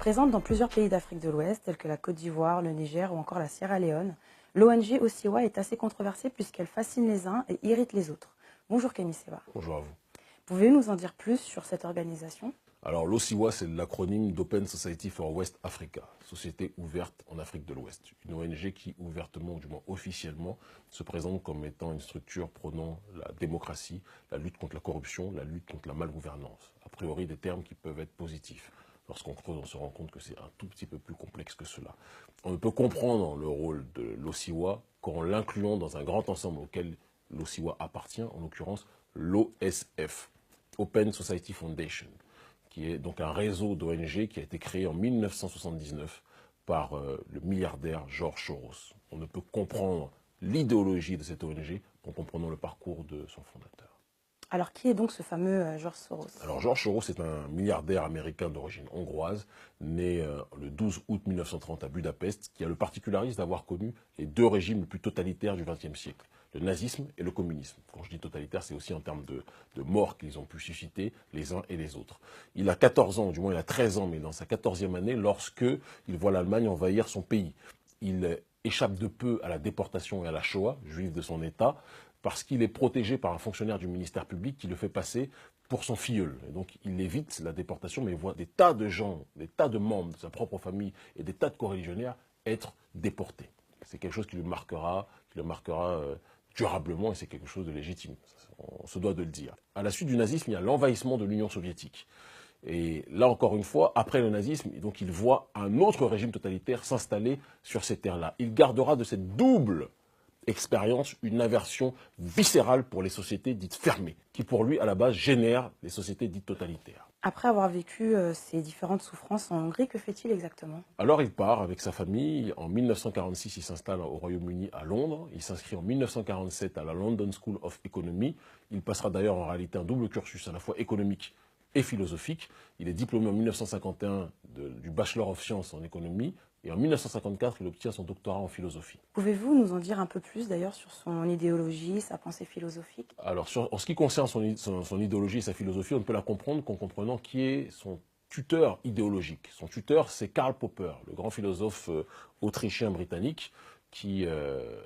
Présente dans plusieurs pays d'Afrique de l'Ouest, tels que la Côte d'Ivoire, le Niger ou encore la Sierra Leone, l'ONG Osiwa est assez controversée puisqu'elle fascine les uns et irrite les autres. Bonjour Kémy Seba. Bonjour à vous. Pouvez-vous nous en dire plus sur cette organisation? Alors l'OSIWA, c'est l'acronyme d'Open Society for West Africa, Société ouverte en Afrique de l'Ouest. Une ONG qui ouvertement, ou du moins officiellement, se présente comme étant une structure prônant la démocratie, la lutte contre la corruption, la lutte contre la malgouvernance. A priori des termes qui peuvent être positifs. Lorsqu'on creuse, on se rend compte que c'est un tout petit peu plus complexe que cela. On ne peut comprendre le rôle de l'OSIWA qu'en l'incluant dans un grand ensemble auquel l'OSIWA appartient, en l'occurrence l'OSF, Open Society Foundation, qui est donc un réseau d'ONG qui a été créé en 1979 par le milliardaire George Soros. On ne peut comprendre l'idéologie de cette ONG qu'en comprenant le parcours de son fondateur. Alors qui est donc ce fameux George Soros? Alors George Soros est un milliardaire américain d'origine hongroise, né le 12 août 1930 à Budapest, qui a le particularisme d'avoir connu les deux régimes les plus totalitaires du XXe siècle, le nazisme et le communisme. Quand je dis totalitaire, c'est aussi en termes de morts qu'ils ont pu susciter les uns et les autres. Il a 14 ans, du moins il a 13 ans, mais dans sa 14e année, lorsque il voit l'Allemagne envahir son pays. Il échappe de peu à la déportation et à la Shoah, juif de son État, parce qu'il est protégé par un fonctionnaire du ministère public qui le fait passer pour son filleul. Et donc il évite la déportation, mais il voit des tas de gens, des tas de membres de sa propre famille et des tas de coreligionnaires être déportés. C'est quelque chose qui le marquera durablement, et c'est quelque chose de légitime. On se doit de le dire. À la suite du nazisme, il y a l'envahissement de l'Union soviétique. Et là, encore une fois, après le nazisme, donc il voit un autre régime totalitaire s'installer sur ces terres-là. Il gardera de cette double expérience une aversion viscérale pour les sociétés dites fermées, qui pour lui, à la base, génèrent les sociétés dites totalitaires. Après avoir vécu ces différentes souffrances en Hongrie, que fait-il exactement? Alors il part avec sa famille. En 1946, il s'installe au Royaume-Uni à Londres. Il s'inscrit en 1947 à la London School of Economy. Il passera d'ailleurs en réalité un double cursus à la fois économique et philosophique. Il est diplômé en 1951 du Bachelor of Science en économie. Et en 1954, il obtient son doctorat en philosophie. Pouvez-vous nous en dire un peu plus d'ailleurs sur son idéologie, sa pensée philosophique? Alors, en ce qui concerne son idéologie et sa philosophie, on ne peut la comprendre qu'en comprenant qui est son tuteur idéologique. Son tuteur, c'est Karl Popper, le grand philosophe autrichien-britannique, qui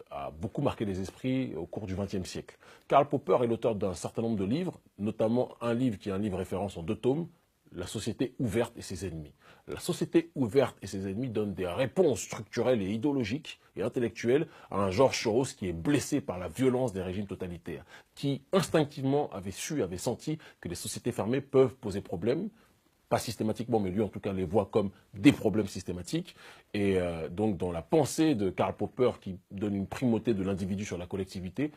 a beaucoup marqué les esprits au cours du XXe siècle. Karl Popper est l'auteur d'un certain nombre de livres, notamment un livre qui est un livre référence en 2 tomes, La société ouverte et ses ennemis. La société ouverte et ses ennemis donne des réponses structurelles et idéologiques et intellectuelles à un George Soros qui est blessé par la violence des régimes totalitaires, qui instinctivement avait senti que les sociétés fermées peuvent poser problème, pas systématiquement, mais lui en tout cas les voit comme des problèmes systématiques. Et donc dans la pensée de Karl Popper qui donne une primauté de l'individu sur la collectivité,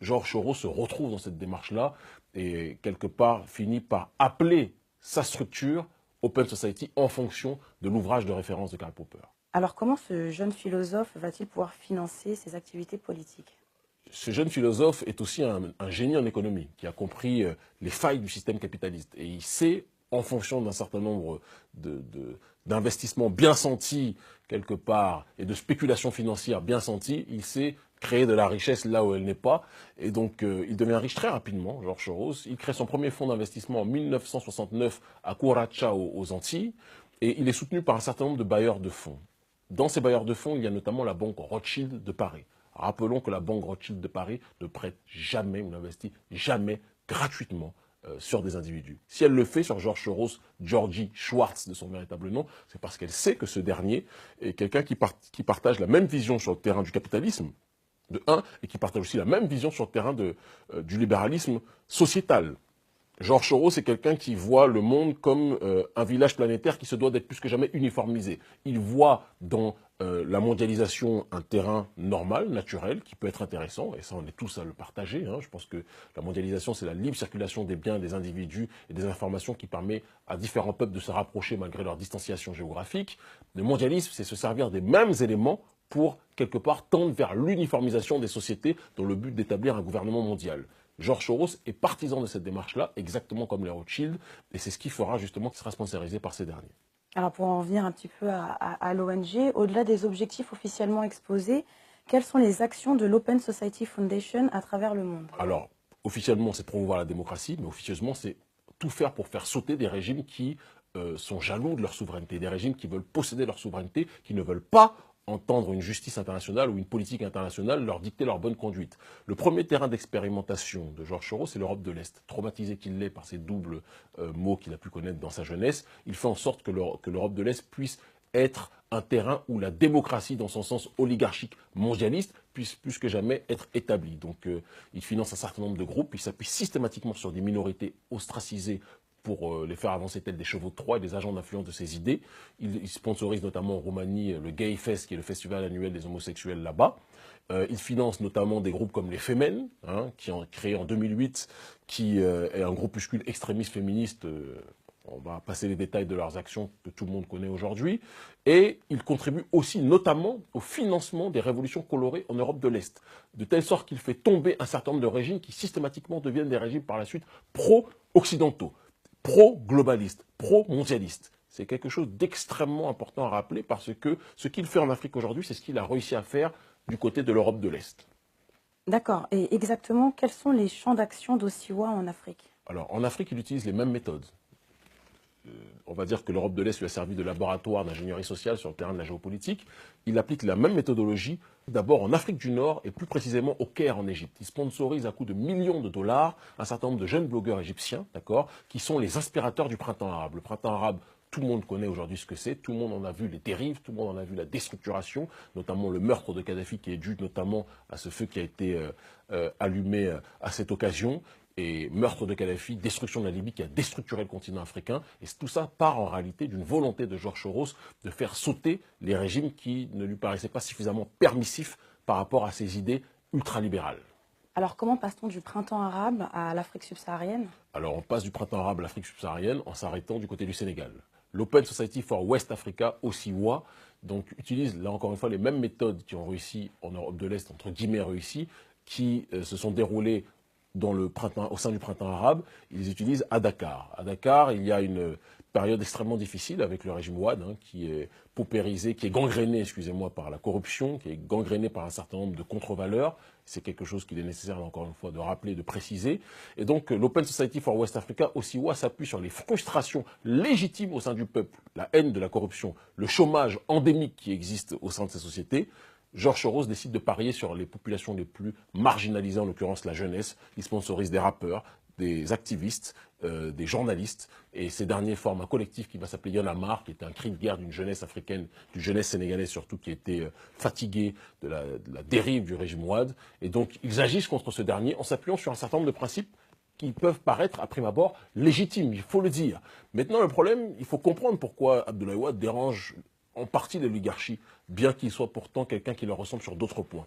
George Soros se retrouve dans cette démarche-là et quelque part finit par appeler sa structure Open Society en fonction de l'ouvrage de référence de Karl Popper. Alors comment ce jeune philosophe va-t-il pouvoir financer ses activités politiques? Ce jeune philosophe est aussi un génie en économie qui a compris les failles du système capitaliste. Et il sait, en fonction d'un certain nombre d'investissements bien sentis quelque part et de spéculations financières bien senties, il sait créer de la richesse là où elle n'est pas. Et donc, il devient riche très rapidement, George Soros. Il crée son premier fonds d'investissement en 1969 à Curaçao, aux Antilles. Et il est soutenu par un certain nombre de bailleurs de fonds. Dans ces bailleurs de fonds, il y a notamment la banque Rothschild de Paris. Rappelons que la banque Rothschild de Paris ne prête jamais ou n'investit jamais gratuitement sur des individus. Si elle le fait sur George Soros, Georgie Schwartz de son véritable nom, c'est parce qu'elle sait que ce dernier est quelqu'un qui partage la même vision sur le terrain du capitalisme, de un, et qui partage aussi la même vision sur le terrain du libéralisme sociétal. George Soros est quelqu'un qui voit le monde comme un village planétaire qui se doit d'être plus que jamais uniformisé. Il voit dans la mondialisation un terrain normal, naturel, qui peut être intéressant, et ça on est tous à le partager. Je pense que la mondialisation, c'est la libre circulation des biens, des individus et des informations qui permet à différents peuples de se rapprocher malgré leur distanciation géographique. Le mondialisme, c'est se servir des mêmes éléments pour, quelque part, tendre vers l'uniformisation des sociétés dans le but d'établir un gouvernement mondial. George Soros est partisan de cette démarche-là, exactement comme les Rothschild, et c'est ce qui fera justement qu'il sera sponsorisé par ces derniers. Alors pour en venir un petit peu à l'ONG, au-delà des objectifs officiellement exposés, quelles sont les actions de l'Open Society Foundation à travers le monde? Alors, officiellement, c'est promouvoir la démocratie, mais officieusement, c'est tout faire pour faire sauter des régimes qui sont jaloux de leur souveraineté, des régimes qui veulent posséder leur souveraineté, qui ne veulent pas entendre une justice internationale ou une politique internationale leur dicter leur bonne conduite. Le premier terrain d'expérimentation de Georges Soros, c'est l'Europe de l'Est. Traumatisé qu'il l'est par ces doubles mots qu'il a pu connaître dans sa jeunesse, il fait en sorte que l'Europe de l'Est puisse être un terrain où la démocratie, dans son sens oligarchique mondialiste, puisse plus que jamais être établie. Donc il finance un certain nombre de groupes, il s'appuie systématiquement sur des minorités ostracisées pour les faire avancer tels des chevaux de Troie et des agents d'influence de ses idées. Il sponsorise notamment en Roumanie le Gay Fest, qui est le festival annuel des homosexuels là-bas. Il finance notamment des groupes comme les Femen, qui ont créé en 2008, qui est un groupuscule extrémiste féministe. On va passer les détails de leurs actions que tout le monde connaît aujourd'hui. Et il contribue aussi notamment au financement des révolutions colorées en Europe de l'Est, de telle sorte qu'il fait tomber un certain nombre de régimes qui systématiquement deviennent des régimes par la suite pro-occidentaux, pro-globalistes, pro-mondialistes. C'est quelque chose d'extrêmement important à rappeler parce que ce qu'il fait en Afrique aujourd'hui, c'est ce qu'il a réussi à faire du côté de l'Europe de l'Est. D'accord. Et exactement, quels sont les champs d'action d'Osiwa en Afrique? Alors, en Afrique, il utilise les mêmes méthodes. On va dire que l'Europe de l'Est lui a servi de laboratoire d'ingénierie sociale sur le terrain de la géopolitique. Il applique la même méthodologie, d'abord en Afrique du Nord et plus précisément au Caire en Égypte. Il sponsorise à coût de millions de dollars un certain nombre de jeunes blogueurs égyptiens, d'accord, qui sont les inspirateurs du printemps arabe. Le printemps arabe, tout le monde connaît aujourd'hui ce que c'est, tout le monde en a vu les dérives, tout le monde en a vu la déstructuration, notamment le meurtre de Kadhafi qui est dû notamment à ce feu qui a été allumé à cette occasion. Et meurtre de Kadhafi, destruction de la Libye qui a déstructuré le continent africain. Et tout ça part en réalité d'une volonté de Georges Soros de faire sauter les régimes qui ne lui paraissaient pas suffisamment permissifs par rapport à ses idées ultralibérales. Alors comment passe-t-on du printemps arabe à l'Afrique subsaharienne? Alors on passe du printemps arabe à l'Afrique subsaharienne en s'arrêtant du côté du Sénégal. L'Open Society for West Africa, OSIWA, donc utilise là encore une fois les mêmes méthodes qui ont réussi en Europe de l'Est, entre guillemets réussi, qui se sont déroulées au sein du printemps arabe. Ils les utilisent à Dakar. À Dakar, il y a une période extrêmement difficile avec le régime Ouad, qui est paupérisé, qui est gangréné, excusez-moi, par la corruption, qui est gangréné par un certain nombre de contre-valeurs. C'est quelque chose qu'il est nécessaire, encore une fois, de rappeler, de préciser. Et donc, l'Open Society for West Africa, OSIWA, s'appuie sur les frustrations légitimes au sein du peuple, la haine de la corruption, le chômage endémique qui existe au sein de ces sociétés. Georges Soros décide de parier sur les populations les plus marginalisées, en l'occurrence la jeunesse. Il sponsorise des rappeurs, des activistes, des journalistes. Et ces derniers forment un collectif qui va s'appeler Y'en a marre, qui est un cri de guerre d'une jeunesse africaine, d'une jeunesse sénégalaise surtout, qui était fatiguée de la dérive du régime Ouad. Et donc, ils agissent contre ce dernier en s'appuyant sur un certain nombre de principes qui peuvent paraître, à prime abord, légitimes, il faut le dire. Maintenant, le problème, il faut comprendre pourquoi Abdoulaye Wade dérange en partie l'oligarchie, bien qu'il soit pourtant quelqu'un qui leur ressemble sur d'autres points.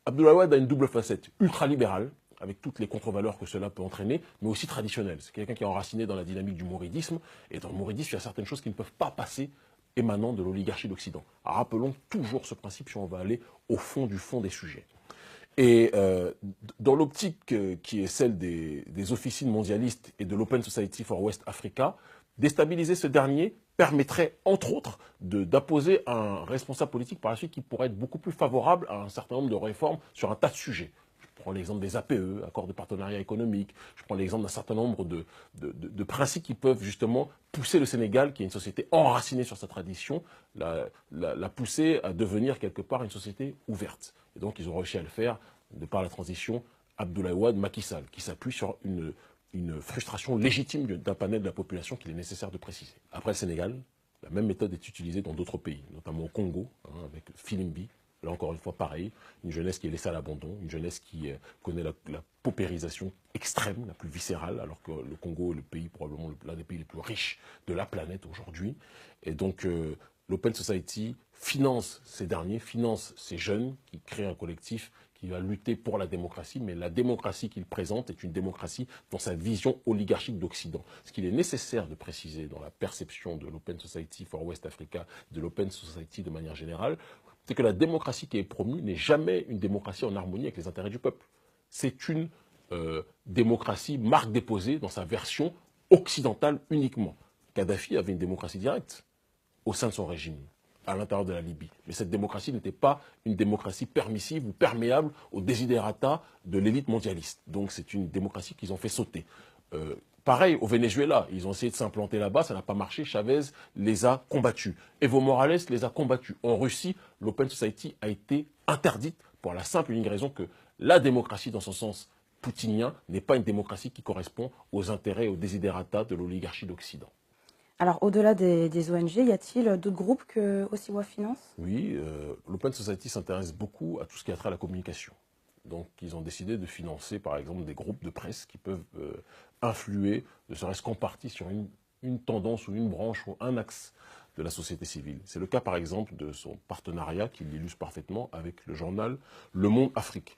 Abdoulaye Wade a une double facette, ultralibérale, avec toutes les contre-valeurs que cela peut entraîner, mais aussi traditionnelle. C'est quelqu'un qui est enraciné dans la dynamique du mouridisme, et dans le mouridisme, il y a certaines choses qui ne peuvent pas passer émanant de l'oligarchie d'Occident. Rappelons toujours ce principe si on va aller au fond des sujets. Et dans l'optique qui est celle des officines mondialistes et de l'Open Society for West Africa, déstabiliser ce dernier permettrait, entre autres, d'imposer un responsable politique par la suite qui pourrait être beaucoup plus favorable à un certain nombre de réformes sur un tas de sujets. Je prends l'exemple des APE, accords de partenariat économique, je prends l'exemple d'un certain nombre de principes qui peuvent justement pousser le Sénégal, qui est une société enracinée sur sa tradition, la pousser à devenir quelque part une société ouverte. Et donc ils ont réussi à le faire de par la transition Abdoulaye Wade-Macky Sall, qui s'appuie sur une frustration légitime d'un panel de la population qu'il est nécessaire de préciser. Après le Sénégal, la même méthode est utilisée dans d'autres pays, notamment au Congo, avec Filimbi. Là encore une fois, pareil, une jeunesse qui est laissée à l'abandon, une jeunesse qui connaît la paupérisation extrême, la plus viscérale, alors que le Congo est le pays, probablement l'un des pays les plus riches de la planète aujourd'hui. Et donc, l'Open Society finance ces derniers, finance ces jeunes qui créent un collectif qui va lutter pour la démocratie, mais la démocratie qu'il présente est une démocratie dans sa vision oligarchique d'Occident. Ce qu'il est nécessaire de préciser dans la perception de l'Open Society for West Africa, de l'Open Society de manière générale, c'est que la démocratie qui est promue n'est jamais une démocratie en harmonie avec les intérêts du peuple. C'est une démocratie marque déposée dans sa version occidentale uniquement. Kadhafi avait une démocratie directe au sein de son régime, à l'intérieur de la Libye. Mais cette démocratie n'était pas une démocratie permissive ou perméable aux desiderata de l'élite mondialiste. Donc c'est une démocratie qu'ils ont fait sauter. Pareil au Venezuela, ils ont essayé de s'implanter là-bas, ça n'a pas marché, Chavez les a combattus. Evo Morales les a combattus. En Russie, l'Open Society a été interdite pour la simple et unique raison que la démocratie, dans son sens poutinien, n'est pas une démocratie qui correspond aux intérêts et aux desiderata de l'oligarchie d'Occident. Alors, au-delà des ONG, y a-t-il d'autres groupes que Osiwa finance? Oui, l'Open Society s'intéresse beaucoup à tout ce qui a trait à la communication. Donc, ils ont décidé de financer, par exemple, des groupes de presse qui peuvent influer, ne serait-ce qu'en partie, sur une tendance ou une branche ou un axe de la société civile. C'est le cas, par exemple, de son partenariat, qui l'illustre parfaitement, avec le journal Le Monde Afrique.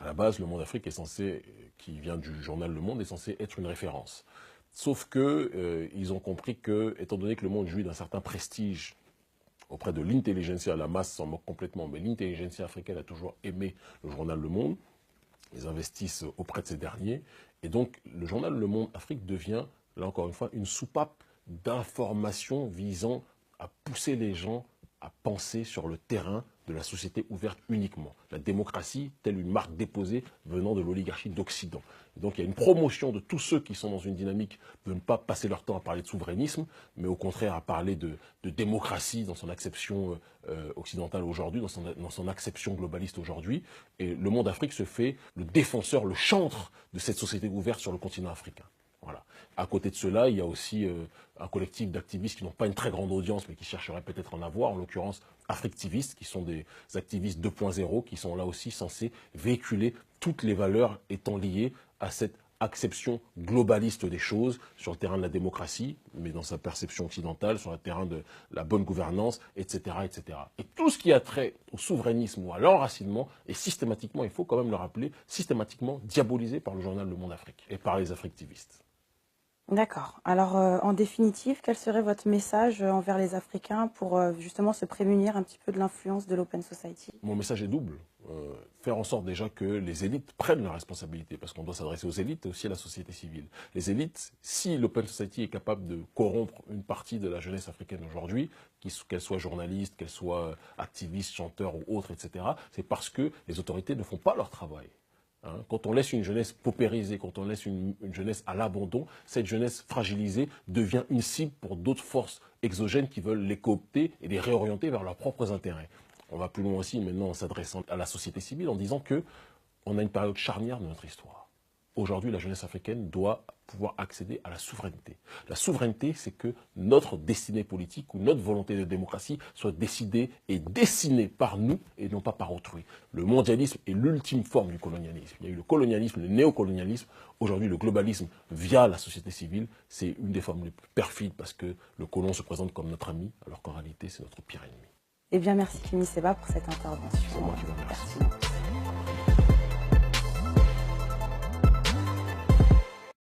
À la base, Le Monde Afrique est censé, qui vient du journal Le Monde, est censé être une référence. Sauf que ils ont compris que, étant donné que le monde jouit d'un certain prestige auprès de l'intelligentsia, la masse s'en moque complètement, mais l'intelligentsia africaine a toujours aimé le journal Le Monde. Ils investissent auprès de ces derniers. Et donc, le journal Le Monde Afrique devient, là encore une fois, une soupape d'informations visant à pousser les gens à penser sur le terrain de la société ouverte uniquement. La démocratie, telle une marque déposée venant de l'oligarchie d'Occident. Donc il y a une promotion de tous ceux qui sont dans une dynamique de ne pas passer leur temps à parler de souverainisme, mais au contraire à parler de démocratie dans son acception occidentale aujourd'hui, dans son acception globaliste aujourd'hui. Et le Monde Afrique se fait le défenseur, le chantre de cette société ouverte sur le continent africain. Voilà. À côté de cela, il y a aussi un collectif d'activistes qui n'ont pas une très grande audience, mais qui chercheraient peut-être à en avoir, en l'occurrence Africtivistes, qui sont des activistes 2.0, qui sont là aussi censés véhiculer toutes les valeurs étant liées à cette acception globaliste des choses sur le terrain de la démocratie, mais dans sa perception occidentale, sur le terrain de la bonne gouvernance, etc., etc. Et tout ce qui a trait au souverainisme ou à l'enracinement est systématiquement, il faut quand même le rappeler, systématiquement diabolisé par le journal Le Monde Afrique et par les Africtivistes. D'accord. Alors, en définitive, quel serait votre message envers les Africains pour justement se prémunir un petit peu de l'influence de l'Open Society? Mon message est double. Faire en sorte déjà que les élites prennent leurs responsabilités, parce qu'on doit s'adresser aux élites et aussi à la société civile. Les élites, si l'Open Society est capable de corrompre une partie de la jeunesse africaine aujourd'hui, qu'elle soit journaliste, qu'elle soit activiste, chanteur ou autre, etc., c'est parce que les autorités ne font pas leur travail. Quand on laisse une jeunesse paupérisée, quand on laisse une jeunesse à l'abandon, cette jeunesse fragilisée devient une cible pour d'autres forces exogènes qui veulent les coopter et les réorienter vers leurs propres intérêts. On va plus loin aussi maintenant en s'adressant à la société civile en disant que on a une période charnière de notre histoire. Aujourd'hui, la jeunesse africaine doit pouvoir accéder à la souveraineté. La souveraineté, c'est que notre destinée politique ou notre volonté de démocratie soit décidée et dessinée par nous et non pas par autrui. Le mondialisme est l'ultime forme du colonialisme. Il y a eu le colonialisme, le néocolonialisme. Aujourd'hui, le globalisme via la société civile, c'est une des formes les plus perfides parce que le colon se présente comme notre ami, alors qu'en réalité, c'est notre pire ennemi. Eh bien, merci Kémy Séba pour cette intervention. C'est moi qui vous remercie. Pertinente.